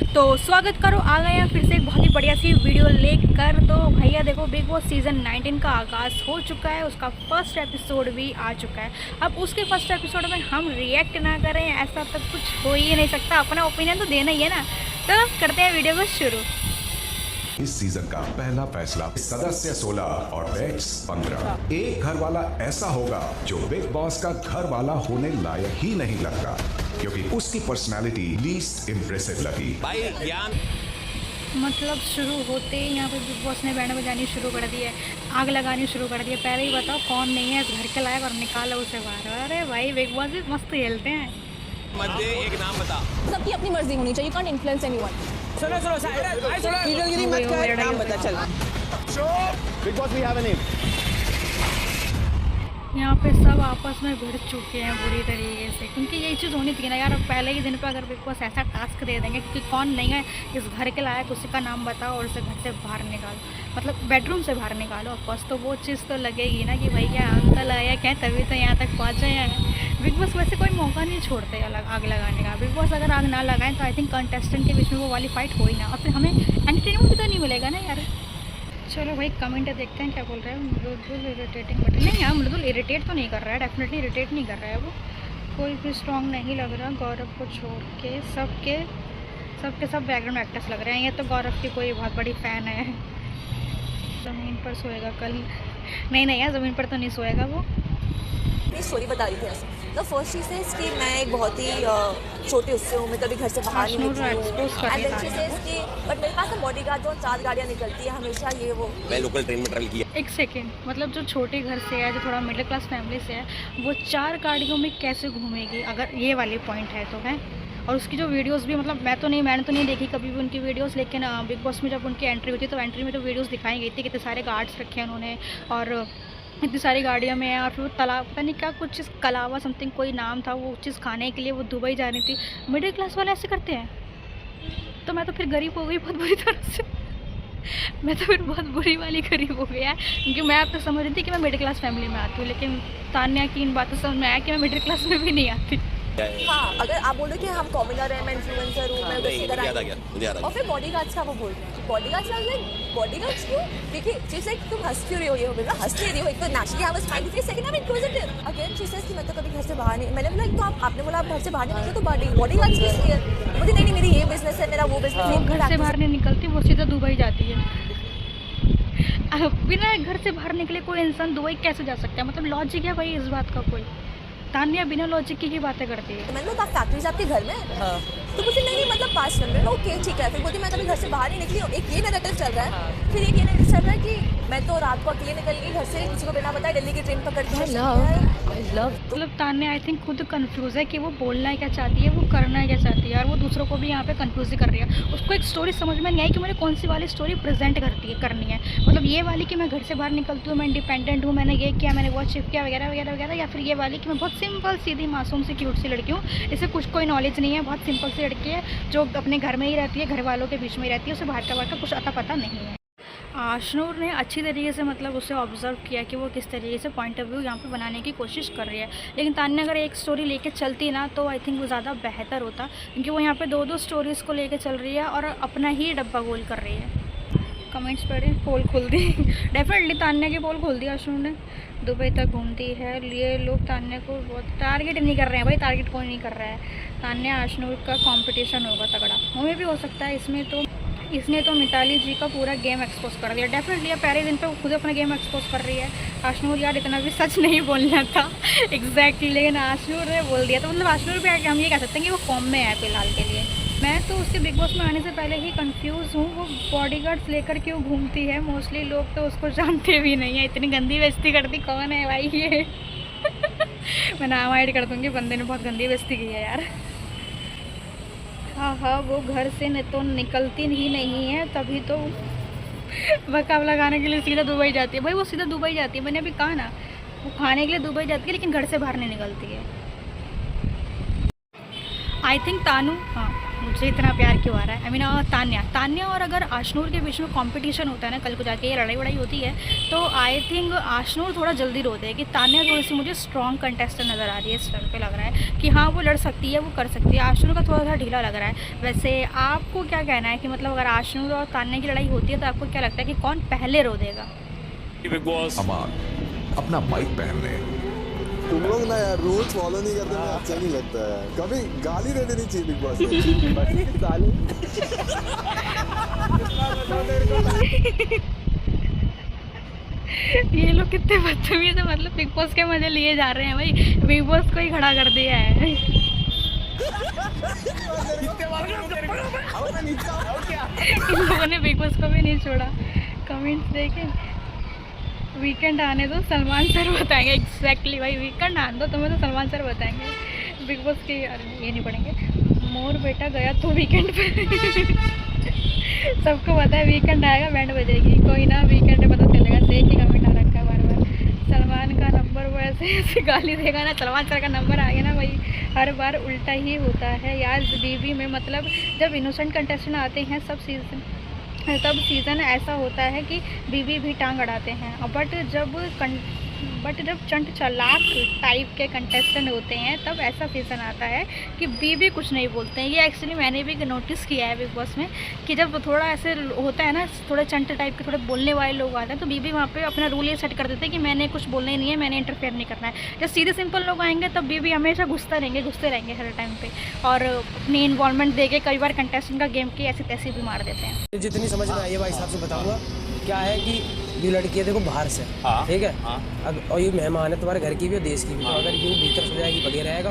तो स्वागत करो, आ गए हैं फिर से एक बहुत ही बढ़िया सी वीडियो लेकर। तो भैया देखो, बिग बॉस सीज़न 19 का आगाज़ हो चुका है, उसका फर्स्ट एपिसोड भी आ चुका है। अब उसके फर्स्ट एपिसोड में हम रिएक्ट ना करें ऐसा तो कुछ हो ही नहीं सकता, अपना ओपिनियन तो देना ही है ना। तो करते हैं वीडियो को शुरू। इस सीजन का पहला फैसला, सदस्य 16 और बेट्स 15। एक घर वाला ऐसा होगा जो बिग बॉस का घर वाला होने लायक ही नहीं लगता, क्योंकि उसकी पर्सनालिटी लीस्ट इम्प्रेसिव लगी। भाई ज्ञान मतलब शुरू होते ही यहाँ पे बिग बॉस ने बैंड बजानी शुरू कर दी है, आग लगानी शुरू कर दी है। पहले ही बताओ कौन नहीं है घर के लायक और निकालो उसे बाहर। अरे भाई बिग बॉस भी मस्त खेलते हैं। मध्य एक नाम बता। सबकी अपनी मर्जी होनी चाहिए, कांट इन्फ्लुएंस एनीवन। सुनो हीरोगिरी मत कर, नाम बता चल। Bigg Boss we have a name. यहाँ पे सब आपस में भिड़ चुके हैं बुरी तरीके से, क्योंकि यही चीज़ होनी थी ना यार। अब पहले ही दिन पे अगर बिग बॉस ऐसा टास्क दे देंगे कि कौन नहीं है इस घर के लायक, उसी का नाम बताओ और उसे घर से बाहर निकालो, मतलब बेडरूम से बाहर निकालो ऑफकोर्स, तो वो चीज़ तो लगेगी ना कि भाई क्या अंकल आया क्या, तभी तो यहाँ तक पहुँचे हैं। बिग बॉस वैसे कोई मौका नहीं छोड़ते आग लगाने का। बिग बॉस अगर आग ना लगाएं तो आई थिंक कंटेस्टेंट के बीच में वो वाली फाइट हो ही ना, और फिर हमें एंटरटेनमेंट भी तो नहीं मिलेगा ना यार। चलो भाई कमेंट देखते हैं क्या बोल रहे हैं। मृदुल इरिटेटिंग बट नहीं यार, मृदुल इरिटेट तो नहीं कर रहा है, डेफिनेटली इरिटेट नहीं कर रहा है वो। कोई भी स्ट्रॉन्ग नहीं लग रहा गौरव को छोड़ के, सब बैकग्राउंड एक्टर्स लग रहे हैं। ये तो गौरव की कोई बहुत बड़ी फ़ैन है। ज़मीन पर सोएगा कल, नहीं यार ज़मीन पर तो नहीं सोएगा वो। स्टोरी बता रही थी ऐसे। द फर्स्ट चीज़ है कि मैं एक बहुत ही छोटी उससे हूँ, मैं कभी घर से बाहर नहीं निकली हूँ। एंड देन शी सेज कि बट मेरे पास बॉडीगार्ड जो 4 गाड़ियाँ निकलती है हमेशा, ये वो। मैं लोकल ट्रेन में ट्रैवल किया। एक सेकेंड, मतलब जो छोटे घर से है, जो थोड़ा मिडिल क्लास फैमिली से है, वो 4 गाड़ियों में कैसे घूमेगी अगर ये वाली पॉइंट है तो है। और उसकी जो वीडियोस भी, मतलब मैंने तो नहीं देखी कभी भी उनकी वीडियोस, लेकिन बिग बॉस में जब उनकी एंट्री हुई थी तो एंट्री में जो वीडियोस दिखाई गई थी, कितने सारे गार्ड्स रखे हैं उन्होंने और इतनी सारी गाड़ियों में है। और फिर वो तालाब, पता नहीं क्या कुछ कलावा समथिंग कोई नाम था, वो चीज़ खाने के लिए वो दुबई जा रही थी। मिडिल क्लास वाले ऐसे करते हैं, तो मैं तो फिर गरीब हो गई बहुत बुरी तरह से। मैं तो फिर बहुत बुरी वाली गरीब हो गया, क्योंकि मैं अब तक समझ रही थी कि मैं मिडिल क्लास फैमिली में आती हूँ, लेकिन तान्या की इन बातों से समझ में आया कि मैं मिडिल क्लास में भी नहीं आती। हाँ, अगर आप बोलो कि हम कॉमनर हैं, मैं इन्फ्लुएंसर हूँ, मैं उधर से इधर आई हूँ। और फिर बॉडीगार्ड्स का वो बोल रहे हैं, बॉडीगार्ड्स क्यों? देखिए चीज़ है तुम हंस क्यों रही हो, ये हो गया हंस नहीं रही हो। एक तो naturally I was smiling face, second I am inquisitive. Again she says कि मैं तो कभी घर से बाहर नहीं, मैंने बोला तो आपने बोला आप घर से बाहर नहीं निकले, तो बॉडीगार्ड्स किस लिए? मुझे नहीं मेरी ये बिजनेस है, मेरा वो बिजनेस है। घर से बाहर नहीं निकलती, वो सीधा दुबई जाती है। बिना घर से बाहर निकले कोई इंसान दुबई कैसे जा सकता है? मतलब लॉजिक है भाई इस बात का कोई? तान्या बिना लॉजिक की ही बातें करती है। तो मैंने बोला फैक्ट्रीज आपके घर में है? हाँ। तो मुझे नहीं मतलब 5 नंबर ओके ठीक है। फिर बोलती मैं कभी घर से बाहर नहीं निकली हूँ, एक ये नैरेटिव चल रहा है। फिर एक ये नैरेटिव चल रहा है कि मैं तो रात को अकेले निकल गई घर से, किसी को बिना बताए दिल्ली की ट्रेन पकड़ के। मतलब तान्या आई थिंक खुद कंफ्यूज है कि वो बोलना क्या चाहती है, वो करना क्या चाहती है, और वो दूसरों को भी यहाँ पे कंफ्यूज कर रही है। उसको एक स्टोरी समझ में नहीं आई कि मुझे कौन सी वाली स्टोरी प्रेजेंट करनी है। मतलब ये वाली कि मैं घर से बाहर निकलती हूँ, मैं इंडिपेंडेंट हूँ, मैंने ये किया, मैंने वो शिफ्ट किया वगैरह वगैरह वगैरह, या फिर ये वाली कि मैं बहुत सिंपल सीधी मासूम सी क्यूट सी लड़की हूँ, इसे कुछ कोई नॉलेज नहीं है, बहुत सिंपल सी लड़की है जो अपने घर में ही रहती है, घर वालों के बीच में ही रहती है, उसे बाहर का कुछ अता पता नहीं है। आशनूर ने अच्छी तरीके से मतलब उसे ऑब्जर्व किया कि वो किस तरीके से पॉइंट ऑफ व्यू यहाँ पे बनाने की कोशिश कर रही है। लेकिन तान्या अगर एक स्टोरी लेके चलती ना तो आई थिंक वो ज़्यादा बेहतर होता, क्योंकि वो यहाँ पे 2 स्टोरीज़ को लेके चल रही है और अपना ही डब्बा गोल कर रही है। कमेंट्स पढ़े, पोल खोल दी। डेफिनेटली तान्या की पोल खोल दी आशनूर ने। दुबई तक घूमती है, ये लोग तान्या को बहुत टारगेट नहीं कर रहे हैं भाई, टारगेट कोई नहीं कर रहा है। तान्या आशनूर का कंपटीशन होगा तगड़ा, हमें भी हो सकता है इसमें। तो इसने तो मिताली जी का पूरा गेम एक्सपोज कर दिया डेफिनेटली। पहले दिन पे वो खुद अपना गेम एक्सपोज कर रही है। आशनूर यार इतना भी सच नहीं बोलना था एग्जैक्टली, लेकिन आशनूर ने बोल दिया, तो मतलब आशनूर भी हम ये कह सकते हैं कि वो फॉर्म में है फिलहाल के लिए। मैं तो उसके बिग बॉस में आने से पहले ही कंफ्यूज हूँ, वो बॉडीगार्ड्स लेकर क्यों घूमती है। मोस्टली लोग तो उसको जानते भी नहीं है, इतनी गंदी बेइज्जती करती कौन है भाई ये। मैं नाम ऐड कर दूँगी, बंदे ने बहुत गंदी बेइज्जती की है यार। हाँ, वो घर से तो निकलती ही नहीं है, तभी तो बकाव लगाने के लिए सीधा दुबई जाती है। भाई वो सीधा दुबई जाती है, मैंने अभी कहा ना, वो खाने के लिए दुबई जाती है लेकिन घर से बाहर नहीं निकलती है। आई थिंक तानू, हाँ मुझे इतना प्यार क्यों आ रहा है। आई मीन तान्या और अगर आशनूर के बीच में कंपटीशन होता है ना, कल को जाके ये लड़ाई वड़ाई होती है, तो आई थिंक आशनूर थोड़ा जल्दी रो देगी। तान्या थोड़ी सी मुझे स्ट्रॉन्ग कंटेस्टेंट नज़र आ रही है इस टाइम पे, लग रहा है कि हाँ वो लड़ सकती है, वो कर सकती है। आशनूर का थोड़ा सा ढीला लग रहा है। वैसे आपको क्या कहना है कि मतलब अगर आशनूर और तान्या की लड़ाई होती है तो आपको क्या लगता है कि कौन पहले रो देगा? अमान अपना माइक पहन ले। तुम लोग ना यार रूल्स फॉलो नहीं करते, मुझे अच्छा नहीं लगता है। कभी गाली दे देनी चाहिए बिग बॉस ये लोग कितने बदतमीज है, मतलब बिग बॉस के मजे लिए जा रहे हैं भाई। बिग बॉस को ही खड़ा कर दिया है। इन लोगों ने बिग बॉस को भी नहीं छोड़ा। कमेंट्स देखें, वीकेंड आने दो सलमान सर बताएंगे। एग्जैक्टली भाई, वीकेंड आने दो तुम्हें तो सलमान सर बताएंगे। बिग बॉस के ये नहीं पढ़ेंगे। मोर बेटा गया तो वीकेंड पे सबको पता है वीकेंड आएगा बैंड बजेगी। कोई ना, वीकेंड पे पता चलेगा। देख ही कमेंट आ रखा है बार बार। सलमान का नंबर वो ऐसे गाली देगा ना, सलमान सर का नंबर आ गया ना भाई, हर बार उल्टा ही होता है यार। बीबी में मतलब जब इनोसेंट कंटेस्टेंट आते हैं तब सीज़न ऐसा होता है कि बीबी भी टांग अड़ाते हैं। बट जब चंट चालाक टाइप के कंटेस्टेंट होते हैं तब ऐसा सीज़न आता है कि बीबी कुछ नहीं बोलते हैं। ये एक्चुअली मैंने भी नोटिस किया है बिग बॉस में कि जब थोड़ा ऐसे होता है ना, थोड़े चंट टाइप के थोड़े बोलने वाले लोग आते हैं तो बीबी वहाँ पे अपना रूल ये सेट कर देते हैं कि मैंने कुछ बोलना ही नहीं है, मैंने इंटरफेयर नहीं करना है। जब सीधे सिंपल लोग आएंगे तब बीबी हमेशा घुसते रहेंगे हर टाइम पे, और अपनी इन्वॉल्वमेंट दे के कई बार कंटेस्टेंट का गेम की ऐसी तैसी भी मार देते हैं। जितनी समझ में आई है भाई साहब से बताऊंगा क्या है कि ये लड़की है देखो बाहर से, ठीक है। अब और ये मेहमान है तुम्हारे घर की भी और देश की भी, तो अगर यूँ भीतर सो जाएगी बढ़िया रहेगा।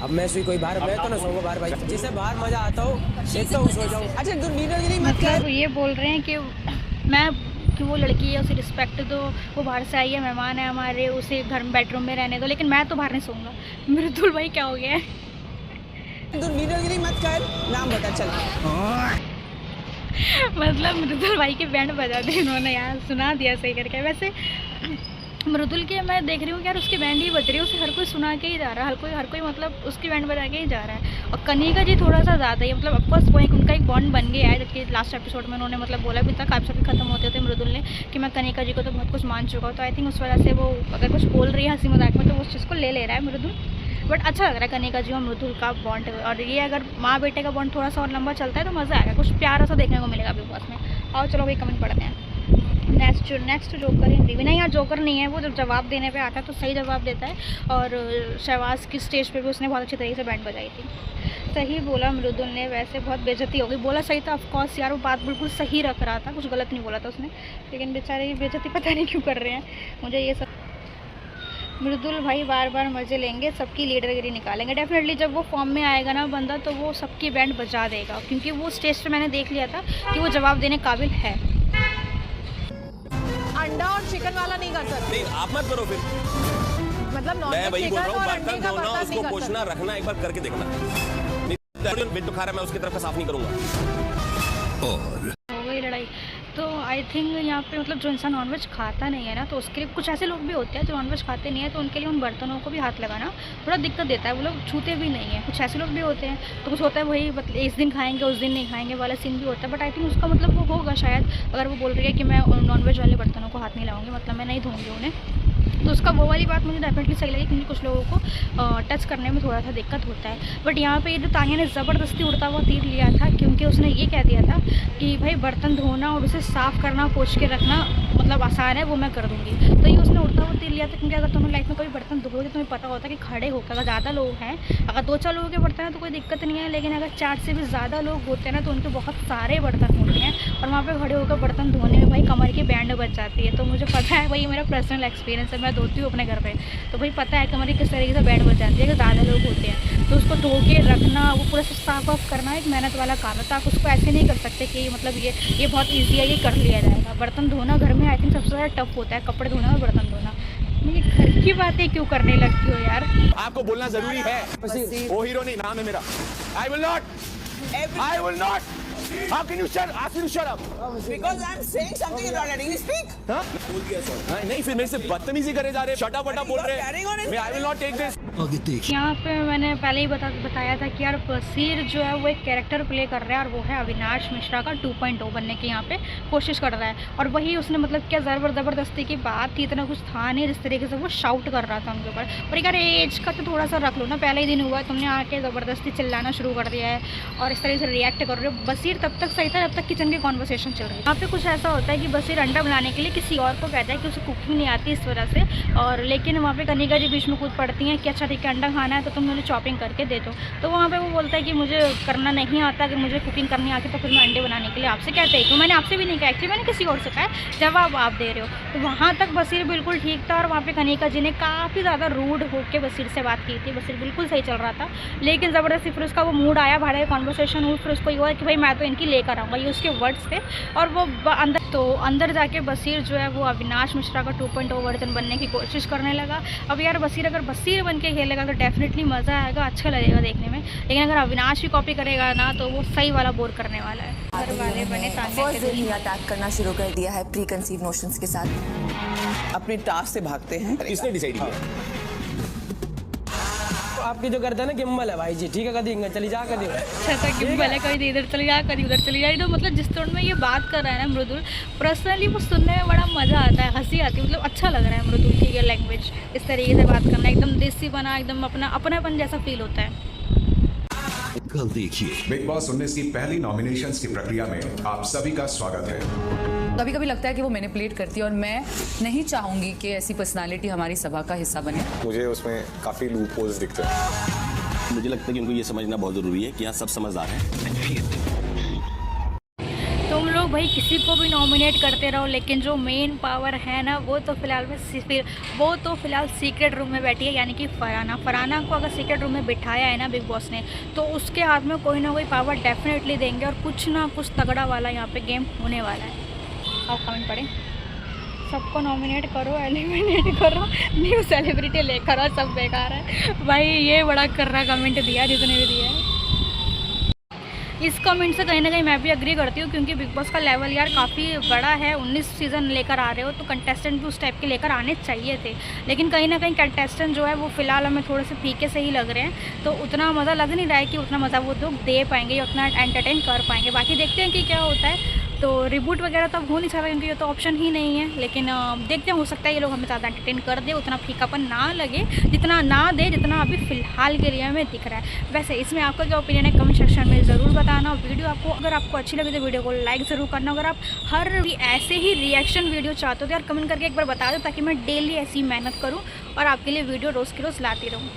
अब मैं सोई कोई बाहर, मैं तो ना सोऊंगा बाहर भाई, जिसे बाहर मजा आता हो देखता हूँ सो जाऊँ। अच्छा तुम नींदगिरी मत कर। मतलब ये बोल रहे हैं कि वो लड़की है उसे रिस्पेक्ट दो, वो बाहर से आई है, मेहमान है हमारे, उसे घर में बेडरूम में रहने दो, लेकिन मैं तो बाहर नहीं सोऊंगा। मृदुल भाई क्या हो गया है? तुम नींदगिरी मत कर, नाम बता चल। मतलब मृदुल भाई के बैंड बजा दी इन्होंने यार, सुना दिया सही करके। वैसे मृदुल के मैं देख रही हूँ यार, उसकी बैंड ही बज रही है, उसे हर कोई सुना के ही जा रहा है, हर कोई मतलब उसकी बैंड बजा के ही जा रहा है। और कनिका जी थोड़ा सा ज़्यादा ही, मतलब ऑफकोर्स वो उनका एक बॉन्ड बन गया है, जबकि लास्ट एपिसोड में उन्होंने मतलब बोला भी था, एपिसोड खत्म होते थे मृदुल ने कि मैं कनिका जी को तो बहुत कुछ मान चुका हूँ। तो आई थिंक उस वजह से वो अगर कुछ बोल रही है हंसी मजाक में तो वो उस चीज़ को ले रहा है मृदुल। बट अच्छा लग रहा है कनिका जी और मृदुल का बॉन्ड, और ये अगर माँ बेटे का बॉन्ड थोड़ा सा और लंबा चलता है तो मज़ा आएगा, कुछ प्यारा सा देखने को मिलेगा बिग बॉस में। और चलो भाई कमेंट पढ़ते हैं। नेक्स्ट जोकर हिंदी में नहीं, यार जोकर नहीं है वो, जब जवाब देने पे आता है तो सही जवाब देता है। और शहबाज की स्टेज पे भी उसने बहुत अच्छी तरीके से बैंड बजाई थी। सही बोला मृदुल ने, वैसे बहुत बेइज्जती हो गई। बोला सही था ऑफकोर्स यार, वो बात बिल्कुल सही रख रहा था, कुछ गलत नहीं बोला था उसने, लेकिन बेचारे की बेइज्जती पता नहीं क्यों कर रहे हैं। मुझे ये सब मृदुल भाई बार बार मज़े लेंगे, सबकी लीडरगिरी निकालेंगे। डेफिनेटली जब वो फॉर्म में आएगा ना बंदा तो वो सबकी बैंड बजा देगा, क्योंकि वो स्टेज पे मैंने देख लिया था कि वो जवाब देने काबिल है। अंडा और चिकन वाला नहीं कर सकते। नहीं आप मत करो फिर, मतलब नॉन मैं वही बोल रहा हूँ, बर्तन का धोना, बर्तन उसको नहीं कर पोछना, सकते। रखना एक बार करके देखना। नहीं बिट तो खा रहा है, मैं उसकी तरफ का साफ नहीं करूंगा। हो गई लड़ाई। तो आई थिंक यहाँ पे मतलब जो इंसान नॉनवेज खाता नहीं है ना, तो उसके लिए कुछ ऐसे लोग भी होते हैं जो नॉनवेज खाते नहीं है, तो उनके लिए उन बर्तनों को भी हाथ लगाना थोड़ा दिक्कत देता है। वो लोग छूते भी नहीं है, कुछ ऐसे लोग भी होते हैं। तो कुछ होता है वही मतलब इस दिन खाएंगे उस दिन नहीं खाएंगे वाला सीन भी होता है। बट आई थिंक उसका मतलब वो होगा शायद, अगर वो बोल रही है कि मैं नॉनवेज वाले बर्तनों को हाथ नहीं लगाऊंगी, मतलब मैं नहीं धोऊंगी उन्हें, तो उसका वो वाली बात मुझे डेफिनेटली सही लगी, क्योंकि कुछ लोगों को टच करने में थोड़ा सा दिक्कत होता है। बट यहाँ पे ये जो तान्या ने ज़बरदस्ती उड़ता हुआ तीर लिया था, क्योंकि उसने ये कह दिया था कि भाई बर्तन धोना और उसे साफ़ करना पोंछ के रखना मतलब आसान है, वो मैं कर दूँगी। तो ये उसने उड़ता हुआ तीर लिया था, क्योंकि अगर तुम्हें लाइफ में कभी बर्तन धोगे तुम्हें पता होता है कि खड़े होकर, अगर ज़्यादा लोग हैं, अगर 2-4 लोगों के बर्तन हैं तो कोई दिक्कत नहीं है, लेकिन अगर 4 से भी ज़्यादा लोग होते हैं ना तो उनके बहुत सारे बर्तन होते हैं, और वहाँ पर खड़े होकर बर्तन धोने में भाई कमर की बैंड बच जाती है। तो मुझे पता है भाई, मेरा पर्सनल एक्सपीरियंस है, मैं धोती हूँ अपने घर पे, तो भाई पता है कमर की किस तरीके से बैंड बच जाती है। अगर ज़्यादा लोग होते हैं तो उसको धो के रखना, वो पूरा साफ ऑफ करना एक मेहनत वाला काम है। तो आप उसको ऐसे नहीं कर सकते कि मतलब ये बहुत ईजी है, ये कर लिया जाएगा। बर्तन धोना घर में आई थिंक सबसे ज़्यादा टफ होता है, कपड़े धोना और बर्तन धोना। मुझे घर की बातें क्यों करने लगती हो यार? आपको बोलना जरूरी है, वो हीरो नहीं, नाम है मेरा। I will not. How can you shut up? Because I'm saying something you're not letting me speak. हाँ? नहीं फिर मेरे से बदतमीजी करे जा रहे, शटा बटा बोल रहे हैं। I will not take this. यहाँ पे मैंने पहले ही बताया था कि यार बसीर जो है वो एक कैरेक्टर प्ले कर रहा है और वो है अविनाश मिश्रा का 2.0 बनने की यहाँ पे कोशिश कर रहा है। और वही उसने मतलब क्या ज़बरदस्ती की बात थी, इतना कुछ था नहीं जिस तरीके से वो शाउट कर रहा था उनके ऊपर। और यार एज का तो थोड़ा सा रख लो ना, पहले ही दिन हुआ है, तुमने आके ज़बरदस्ती चिल्लाना शुरू कर दिया है और इस तरीके से रिएक्ट कर रहे हो। बसीर तब तक सही था जब तक किचन की कॉन्वर्सेशन चल रही है। यहाँ पे कुछ ऐसा होता है कि बसीर अंडा बनाने के लिए किसी और को कहता है कि उसे कुकिंग नहीं आती इस वजह से, और लेकिन वहाँ पे कनिका जी बीच में कूद पड़ती हैं कि अच्छा ठीक है अंडा खाना है तो तुम मुझे चॉपिंग करके दे दो। तो वहाँ पे वो बोलता है कि मुझे करना नहीं आता, कि मुझे कुकिंग करनी आती तो फिर मैं अंडे बनाने के लिए आपसे कहते हैं। तो मैंने आपसे भी नहीं कहा, एक्चुअली मैंने किसी और से कहा, जवाब आप दे रहे हो। तो वहाँ तक बसीर बिल्कुल ठीक था और वहाँ पे कनिका जी ने काफ़ी ज़्यादा रूड होकर बसीर से बात की थी। बसीर बिल्कुल सही चल रहा था, लेकिन ज़बरदस्ती फिर उसका वो मूड आया, भाड़े कॉन्वर्सेशन हुई, फिर उसको ये हुआ कि भाई मैं तो इनकी लेकर आऊँगा, ये उसके वर्ड्स थे। और वो अंदर जाके बसीर जो है वो अविनाश मिश्रा का 2.0 वर्जन बनने की कोशिश करने लगा। अब यार बसीर अगर बसीर बन के खेलेगा तो डेफिनेटली मज़ा आएगा, अच्छा लगेगा देखने में। लेकिन अगर अविनाश भी कॉपी करेगा ना तो वो सही वाला बोर करने वाला है। घर वाले बने फर्स्ट दिन ही अटैक करना शुरू कर दिया है प्री कंसीव नोशंस के साथ। अपने टास्क से भागते हैं। इसने डिसाइड किया। आपकी जो गर्दन है गिम्बल है भाई जी, ठीक है, कभी चली जा कभी अच्छा था गिम्बल है, कभी इधर चली जाए कभी उधर चली जाए। तो मतलब जिस टोन में ये बात कर रहा है ना मृदुल, पर्सनली वो सुनने में बड़ा मज़ा आता है, हंसी आती है, मतलब अच्छा लग रहा है मृदुल की ये लैंग्वेज, इस तरीके से बात करना एकदम देसी बना, एकदम अपनापन जैसा फील होता है। कल देखिए बिग बॉस 19 की पहली नॉमिनेशंस की प्रक्रिया में आप सभी का स्वागत है। कभी कभी लगता है कि वो मैनिपुलेट करती है और मैं नहीं चाहूंगी कि ऐसी पर्सनालिटी हमारी सभा का हिस्सा बने। मुझे उसमें काफी लूप होल्स दिखते हैं। मुझे लगता है कि उनको ये समझना बहुत ज़रूरी है कि यहाँ सब समझदार हैं। तुम लोग भाई किसी को भी नॉमिनेट करते रहो, लेकिन जो मेन पावर है ना वो तो फिलहाल सीक्रेट रूम में बैठी है, यानी कि फरहाना को अगर सीक्रेट रूम में बिठाया है ना बिग बॉस ने, तो उसके हाथ में कोई ना कोई पावर डेफिनेटली देंगे और कुछ ना कुछ तगड़ा वाला यहाँ पे गेम होने वाला है। आप कमेंट पढ़ें, सबको नॉमिनेट करो, एलिमिनेट करो, न्यू सेलिब्रिटी लेकर आओ, सब बेकार है भाई। ये बड़ा कर रहा कमेंट दिया जिसने भी दिया है। इस कमेंट से कहीं ना कहीं मैं भी एग्री करती हूँ, क्योंकि बिग बॉस का लेवल यार काफ़ी बड़ा है। 19 सीज़न लेकर आ रहे हो तो कंटेस्टेंट भी उस टाइप के लेकर आने चाहिए थे, लेकिन कहीं ना कहीं कंटेस्टेंट जो है वो फ़िलहाल हमें थोड़े से फीके से ही लग रहे हैं। तो उतना मज़ा लग नहीं रहा है कि उतना मज़ा वो लोग दे पाएंगे या उतना एंटरटेन कर पाएंगे। बाकी देखते हैं कि क्या होता है। तो रिबूट वगैरह तो हो नहीं सकता क्योंकि ये तो ऑप्शन ही नहीं है, लेकिन देखते हैं, हो सकता है ये लोग हमें ज़्यादा एंटरटेन कर दे, उतना फीकापन ना लगे, जितना अभी फ़िलहाल के लिए हमें दिख रहा है। वैसे इसमें आपका क्या ओपिनियन है कमेंट सेक्शन में ज़रूर बताना। वीडियो अगर आपको अच्छी लगी तो वीडियो को लाइक ज़रूर करना। अगर आप हर ऐसे ही रिएक्शन वीडियो चाहते हो तो यार कमेंट करके एक बार बता दो, ताकि मैं डेली ऐसी मेहनत करूँ और आपके लिए वीडियो रोज़ की रोज़ लाती रहूँ।